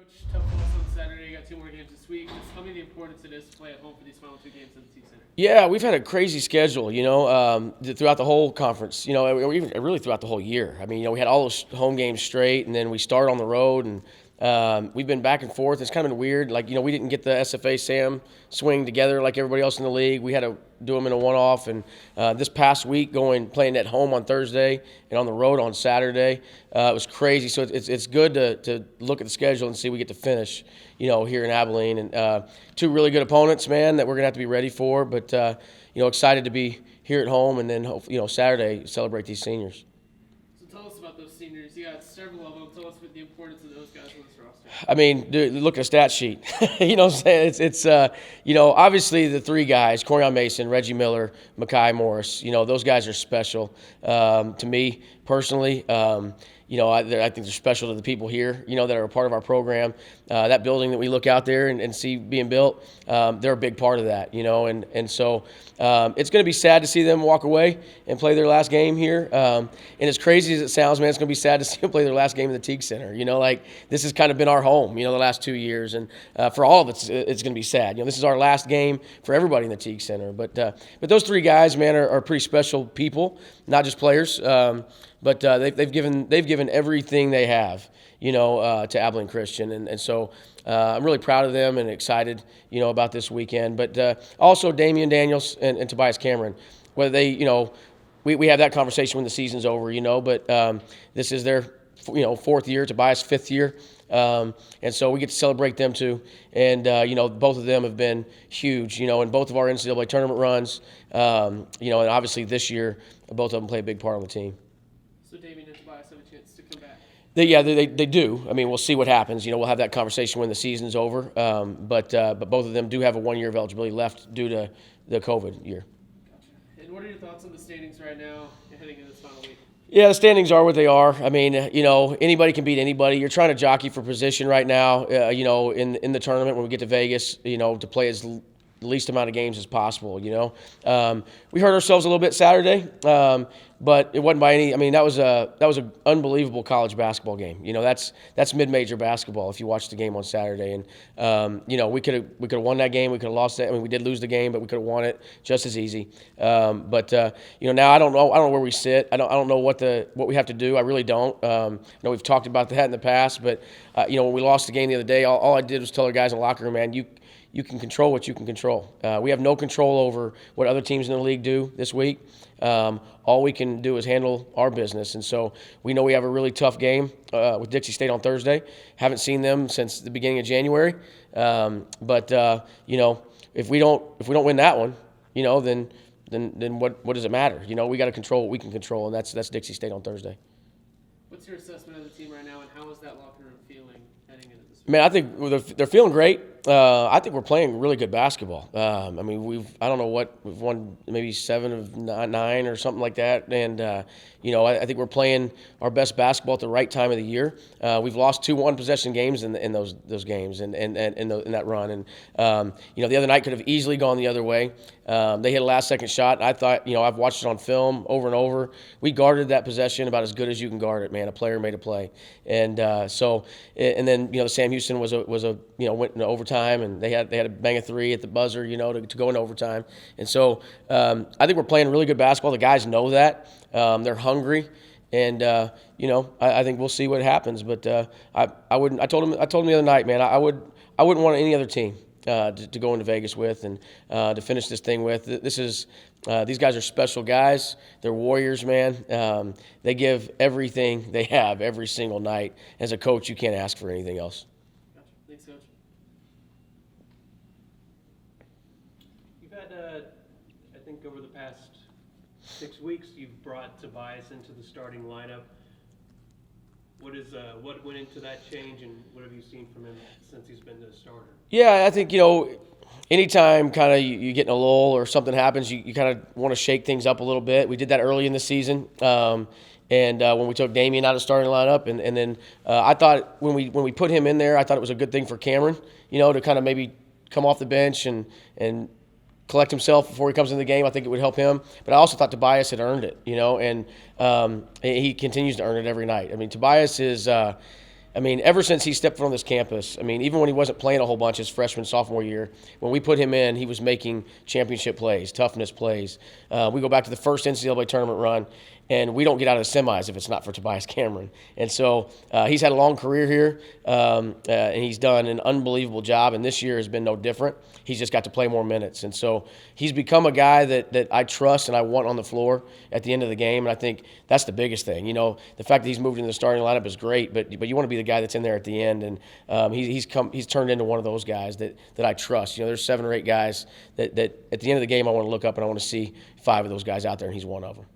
Coach, tough loss on Saturday. You got two more games this week. Just tell me the importance it is to play at home for these final two games at the T Center. Yeah, we've had a crazy schedule, throughout the whole conference, or even really throughout the whole year. I mean, we had all those home games straight, and then we start on the road, and we've been back and forth. It's kind of been weird. Like, we didn't get the SFA Sam swing together like everybody else in the league. We had to do them in a one-off, and this past week playing at home on Thursday and on the road on Saturday, it was crazy. So it's good to look at the schedule and see we get to finish, here in Abilene, and two really good opponents, man, that we're gonna have to be ready for. But excited to be here at home, and then Saturday celebrate these seniors. So tell us about those seniors. You got several of them. Tell us what the importance of those guys on this roster. I mean, dude, look at a stat sheet. You know what I'm saying? It's obviously the three guys, Corian Mason, Reggie Miller, Makai Morris, those guys are special to me personally. I think they're special to the people here, that are a part of our program. That building that we look out there and see being built, they're a big part of that, and so it's going to be sad to see them walk away and play their last game here. And as crazy as it sounds, man, it's going to be sad to see them play their last game in the Teague Center. This has kind of been our home, the last 2 years. And for all of it, it's going to be sad. This is our last game for everybody in the Teague Center. But those three guys, man, are pretty special people, not just players. But they've given everything they have, to Abilene Christian, and so I'm really proud of them and excited, about this weekend. But also Damian Daniels and Tobias Cameron, whether they, we have that conversation when the season's over, But this is their, fourth year, Tobias' fifth year, and so we get to celebrate them too. And both of them have been huge, in both of our NCAA tournament runs, and obviously this year both of them play a big part on the team. So Damian and Tobias have a chance to come back. They do. I mean, we'll see what happens. We'll have that conversation when the season's over. But both of them do have a 1 year of eligibility left due to the COVID year. Gotcha. And what are your thoughts on the standings right now heading into this final week? Yeah, the standings are what they are. I mean, anybody can beat anybody. You're trying to jockey for position right now, in the tournament when we get to Vegas, to play as least amount of games as possible. We hurt ourselves a little bit Saturday, but it wasn't by any. I mean, that was an unbelievable college basketball game. That's mid-major basketball. If you watch the game on Saturday, and we could have won that game. We could have lost that. I mean, we did lose the game, but we could have won it just as easy. But now I don't know where we sit. I don't know what we have to do. I really don't. I know we've talked about that in the past, but when we lost the game the other day, all I did was tell our guys in the locker room, man, you can control what you can control. We have no control over what other teams in the league do this week. All we can do is handle our business. And so we know we have a really tough game with Dixie State on Thursday. Haven't seen them since the beginning of January. But if we don't win that one, then what does it matter? We got to control what we can control, and that's Dixie State on Thursday. What's your assessment of the team right now, and how is that locker room feeling heading into this week? Man, I think they're feeling great. I think we're playing really good basketball. I mean, we've won maybe 7 of 9 or something like that, and I think we're playing our best basketball at the right time of the year. We've lost 2 one-possession games in those games and in that run, and the other night could have easily gone the other way. They hit a last-second shot. And I thought, I've watched it on film over and over. We guarded that possession about as good as you can guard it, man. A player made a play, and then Sam Houston was a went into overtime. And they had a bang of 3 at the buzzer, to go into overtime. And so I think we're playing really good basketball. The guys know that. They're hungry, and I think we'll see what happens. But I wouldn't. I told him the other night, man. I wouldn't want any other team to go into Vegas with and to finish this thing with. These guys are special guys. They're warriors, man. They give everything they have every single night. As a coach, you can't ask for anything else. Gotcha. Thanks, Coach. You've had, I think over the past 6 weeks, you've brought Tobias into the starting lineup. What went into that change, and what have you seen from him since he's been the starter? Yeah, I think, anytime kind of you get in a lull or something happens, you kind of want to shake things up a little bit. We did that early in the season. And when we took Damian out of the starting lineup, and then I thought when we put him in there, I thought it was a good thing for Cameron, to kind of maybe come off the bench and collect himself before he comes in the game. I think it would help him. But I also thought Tobias had earned it, and he continues to earn it every night. I mean, Tobias is I mean, ever since he stepped foot on this campus, I mean, even when he wasn't playing a whole bunch his freshman, sophomore year, when we put him in, he was making championship plays, toughness plays. We go back to the first NCAA tournament run, and we don't get out of the semis if it's not for Tobias Cameron. And so he's had a long career here, and he's done an unbelievable job, and this year has been no different. He's just got to play more minutes. And so he's become a guy that I trust and I want on the floor at the end of the game, and I think that's the biggest thing. You know, the fact that he's moved into the starting lineup is great, but you want to be the guy that's in there at the end, and he's turned into one of those guys that I trust. You know, there's 7 or 8 guys that at the end of the game I want to look up and I want to see 5 of those guys out there, and he's one of them.